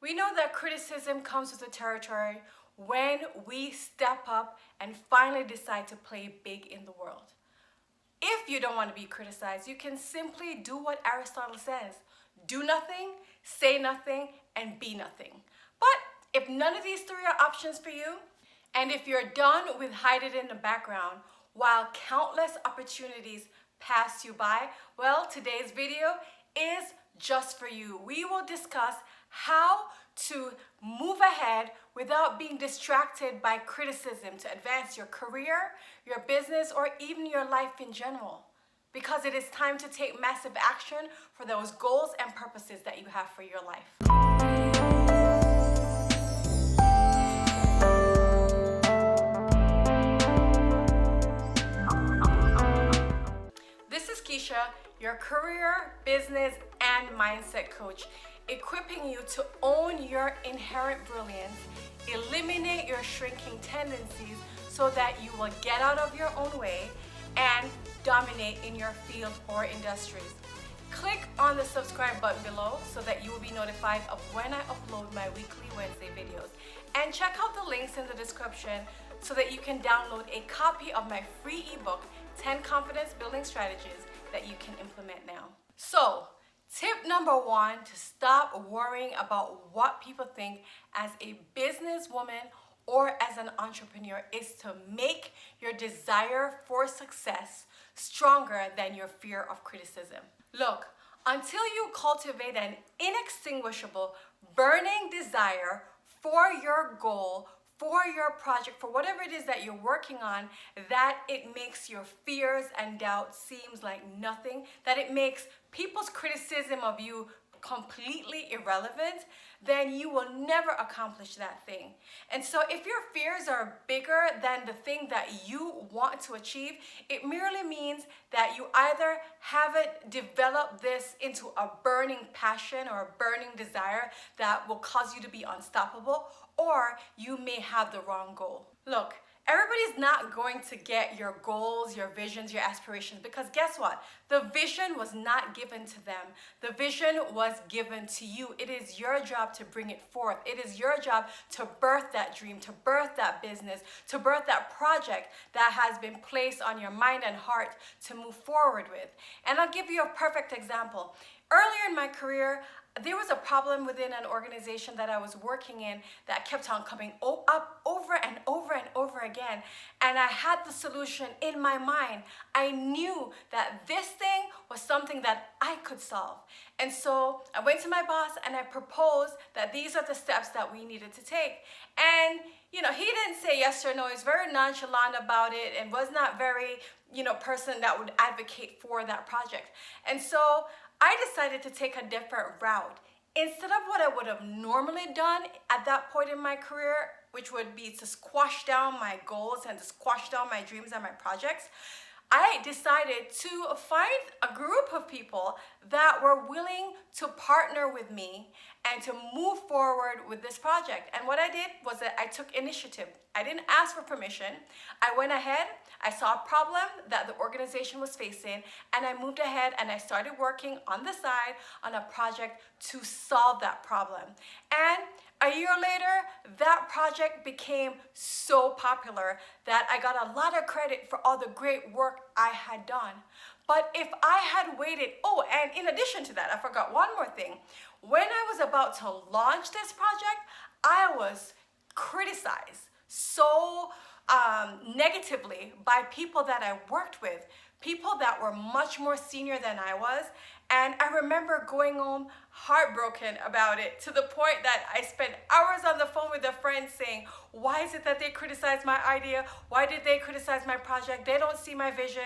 We know that criticism comes with the territory when we step up and finally decide to play big in the world. If you don't want to be criticized, you can simply do what Aristotle says. Do nothing, say nothing, and be nothing. But if none of these three are options for you, and if you're done with hide it in the background while countless opportunities pass you by, well, today's video is just for you. We will discuss how to move ahead without being distracted by criticism to advance your career, your business, or even your life in general. Because it is time to take massive action for those goals and purposes that you have for your life. This is Keisha, your career, business, and mindset coach, equipping you to own your inherent brilliance, eliminate your shrinking tendencies so that you will get out of your own way and dominate in your field or industries. Click on the subscribe button below so that you will be notified of when I upload my weekly Wednesday videos. And check out the links in the description so that you can download a copy of my free ebook, 10 Confidence Building Strategies that you can implement now. So, tip number one to stop worrying about what people think as a businesswoman or as an entrepreneur is to make your desire for success stronger than your fear of criticism. Look, until you cultivate an inextinguishable, burning desire for your goal, for your project, for whatever it is that you're working on, that it makes your fears and doubts seems like nothing, that it makes people's criticism of you completely irrelevant, then you will never accomplish that thing. And so if your fears are bigger than the thing that you want to achieve, it merely means that you either haven't developed this into a burning passion or a burning desire that will cause you to be unstoppable, or you may have the wrong goal. Look, everybody's not going to get your goals, your visions, your aspirations, because guess what? The vision was not given to them. The vision was given to you. It is your job to bring it forth. It is your job to birth that dream, to birth that business, to birth that project that has been placed on your mind and heart to move forward with. And I'll give you a perfect example. Earlier in my career, there was a problem within an organization that I was working in that kept on coming up over and over and over again. And I had the solution in my mind. I knew that this thing was something that I could solve. And so I went to my boss and I proposed that these are the steps that we needed to take. And, he didn't say yes or no. He's very nonchalant about it and was not very, person that would advocate for that project. And so I decided to take a different route. Instead of what I would have normally done at that point in my career, which would be to squash down my goals and to squash down my dreams and my projects, I decided to find a group of people that were willing to partner with me and to move forward with this project. And what I did was that I took initiative. I didn't ask for permission. I went ahead, I saw a problem that the organization was facing, and I moved ahead and I started working on the side on a project to solve that problem. And a year later, that project became so popular that I got a lot of credit for all the great work I had done. But if I had waited, and in addition to that, I forgot one more thing. When I was about to launch this project, I was criticized so negatively by people that I worked with, people that were much more senior than I was. And I remember going home heartbroken about it, to the point that I spent hours on the phone with a friend saying, why is it that they criticized my idea? Why did they criticize my project? They don't see my vision.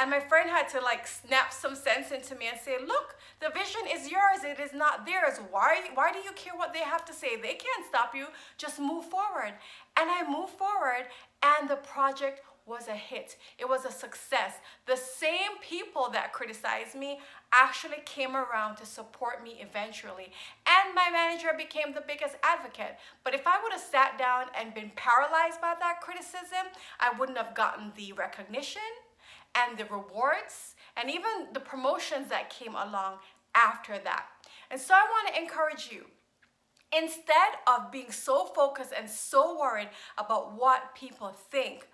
And my friend had to snap some sense into me and say, look, the vision is yours. It is not theirs. Why do you care what they have to say? They can't stop you. Just move forward. And I moved forward, and the project was a hit. It was a success. The same people that criticized me actually came around to support me eventually. And my manager became the biggest advocate. But if I would have sat down and been paralyzed by that criticism, I wouldn't have gotten the recognition and the rewards and even the promotions that came along after that. And so I want to encourage you, Instead of being so focused and so worried about what people think,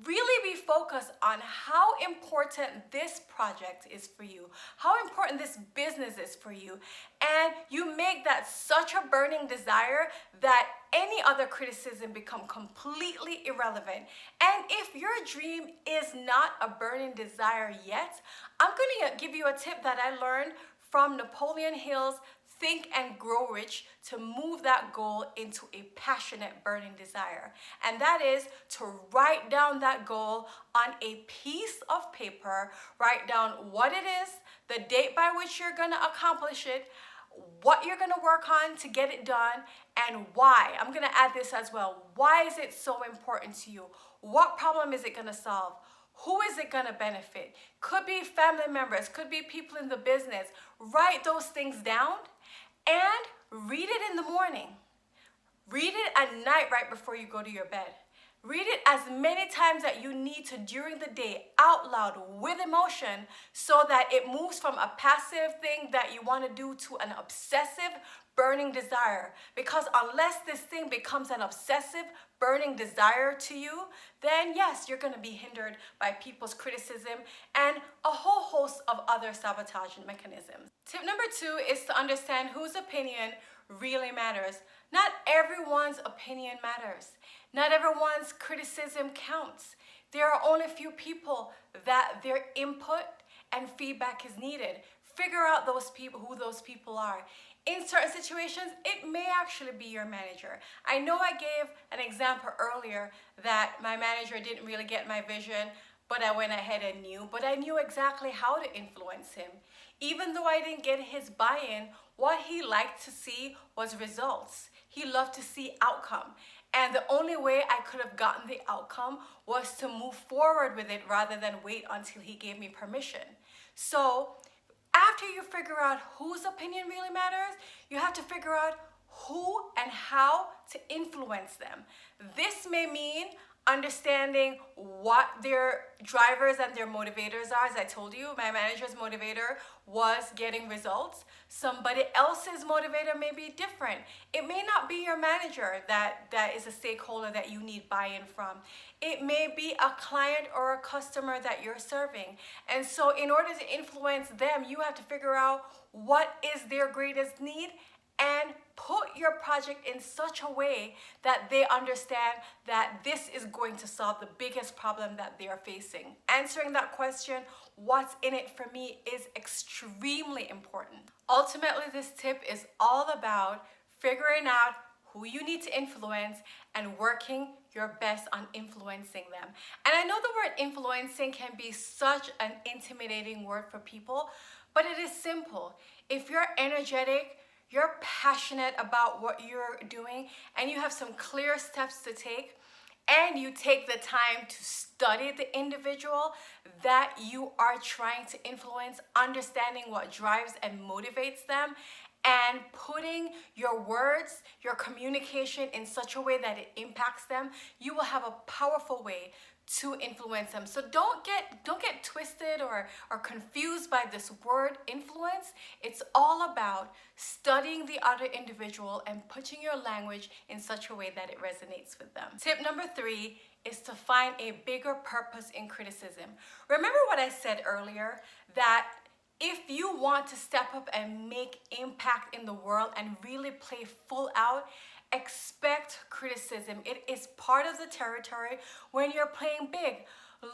really be focused on how important this project is for you, how important this business is for you, and you make that such a burning desire that any other criticism become completely irrelevant. And if your dream is not a burning desire yet, I'm going to give you a tip that I learned from Napoleon Hill's Think and Grow Rich to move that goal into a passionate, burning desire. And that is to write down that goal on a piece of paper, write down what it is, the date by which you're gonna accomplish it, what you're gonna work on to get it done, and why. I'm gonna add this as well. Why is it so important to you? What problem is it gonna solve? Who is it gonna benefit? Could be family members, could be people in the business. Write those things down and read it in the morning. Read it at night right before you go to your bed. Read it as many times that you need to during the day, out loud, with emotion, so that it moves from a passive thing that you want to do to an obsessive, burning desire. Because unless this thing becomes an obsessive, burning desire to you, then yes, you're going to be hindered by people's criticism and a whole host of other sabotaging mechanisms. Tip number 2 is to understand whose opinion really matters. Not everyone's opinion matters. Not everyone's criticism counts. There are only a few people that their input and feedback is needed. Figure out those people, who those people are. In certain situations, it may actually be your manager. I know I gave an example earlier that my manager didn't really get my vision, but I went ahead and knew. But I knew exactly how to influence him. Even though I didn't get his buy-in, what he liked to see was results. He loved to see outcome. And the only way I could have gotten the outcome was to move forward with it rather than wait until he gave me permission. So after you figure out whose opinion really matters, you have to figure out who and how to influence them. This may mean understanding what their drivers and their motivators are. As I told you, my manager's motivator was getting results. Somebody else's motivator may be different. It may not be your manager that is a stakeholder that you need buy-in from. It may be a client or a customer that you're serving. And so in order to influence them, you have to figure out what is their greatest need and put your project in such a way that they understand that this is going to solve the biggest problem that they are facing. Answering that question, what's in it for me, is extremely important. Ultimately, this tip is all about figuring out who you need to influence and working your best on influencing them. And I know the word influencing can be such an intimidating word for people, but it is simple. If you're energetic, you're passionate about what you're doing, and you have some clear steps to take, and you take the time to study the individual that you are trying to influence, understanding what drives and motivates them, and putting your words, your communication in such a way that it impacts them, you will have a powerful way to influence them. So don't get twisted or confused by this word influence. It's all about studying the other individual and putting your language in such a way that it resonates with them. Tip number 3 is to find a bigger purpose in criticism. Remember what I said earlier, that if you want to step up and make impact in the world and really play full out, expect criticism. It is part of the territory when you're playing big.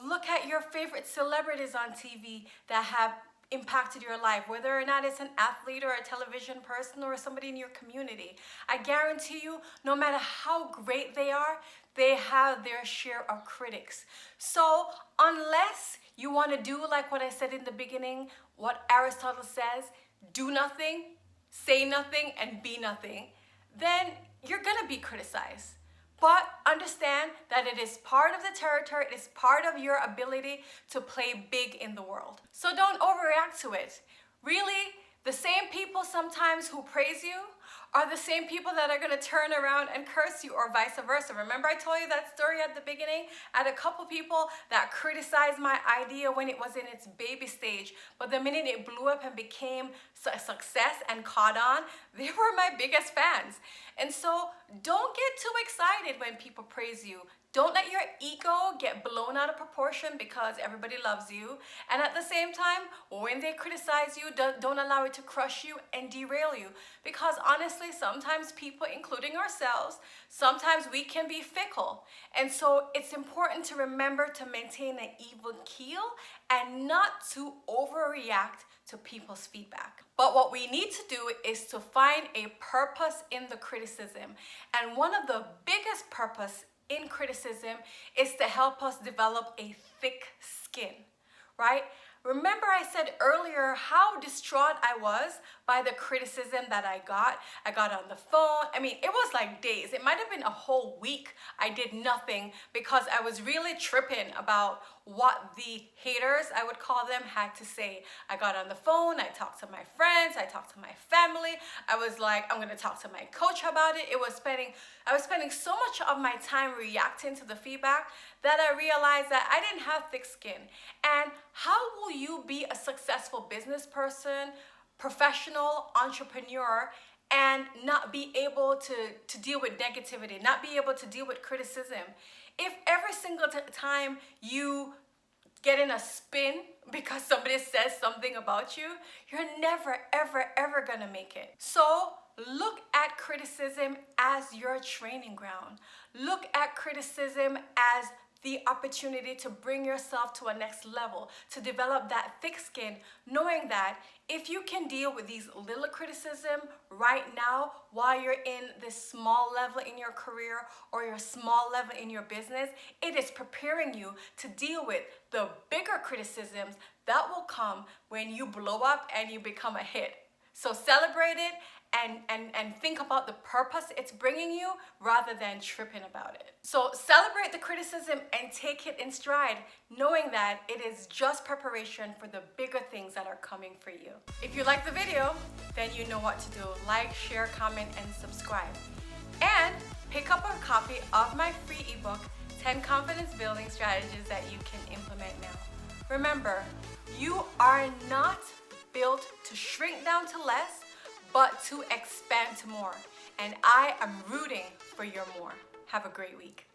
Look at your favorite celebrities on TV that have impacted your life, whether or not it's an athlete or a television person or somebody in your community. I guarantee you, no matter how great they are, they have their share of critics. So unless you want to do like what I said in the beginning, what Aristotle says, do nothing, say nothing, and be nothing, then you're gonna be criticized. But understand that it is part of the territory, it is part of your ability to play big in the world. So don't overreact to it. Really, the same people sometimes who praise you are the same people that are going to turn around and curse you, or vice versa. Remember I told you that story at the beginning? I had a couple people that criticized my idea when it was in its baby stage, but the minute it blew up and became a success and caught on, they were my biggest fans. And so don't get too excited when people praise you. Don't let your ego get blown out of proportion because everybody loves you. And at the same time, when they criticize you, don't allow it to crush you and derail you. Because honestly, sometimes people, including ourselves, sometimes we can be fickle. And so it's important to remember to maintain an even keel and not to overreact to people's feedback. But what we need to do is to find a purpose in the criticism. And one of the biggest purpose in criticism is to help us develop a thick skin, right? Remember I said earlier how distraught I was by the criticism that I got. I got on the phone. I mean, it was like days. It might have been a whole week I did nothing because I was really tripping about what the haters, I would call them, had to say. I got on the phone. I talked to my friends. I talked to my family. I was like, I'm going to talk to my coach about it. I was spending so much of my time reacting to the feedback that I realized that I didn't have thick skin. And how will you be a successful business person, professional, entrepreneur, and not be able to deal with negativity, not be able to deal with criticism? If every single time you get in a spin because somebody says something about you, you're never, ever, ever gonna make it. So look at criticism as your training ground. Look at criticism as the opportunity to bring yourself to a next level, to develop that thick skin, knowing that if you can deal with these little criticism right now while you're in this small level in your career or your small level in your business, it is preparing you to deal with the bigger criticisms that will come when you blow up and you become a hit. So celebrate it and think about the purpose it's bringing you rather than tripping about it. So celebrate the criticism and take it in stride, knowing that it is just preparation for the bigger things that are coming for you. If you like the video, then you know what to do. Like, share, comment, and subscribe. And pick up a copy of my free ebook, 10 Confidence Building Strategies that you can implement now. Remember, you are not built to shrink down to less, but to expand to more. And I am rooting for your more. Have a great week.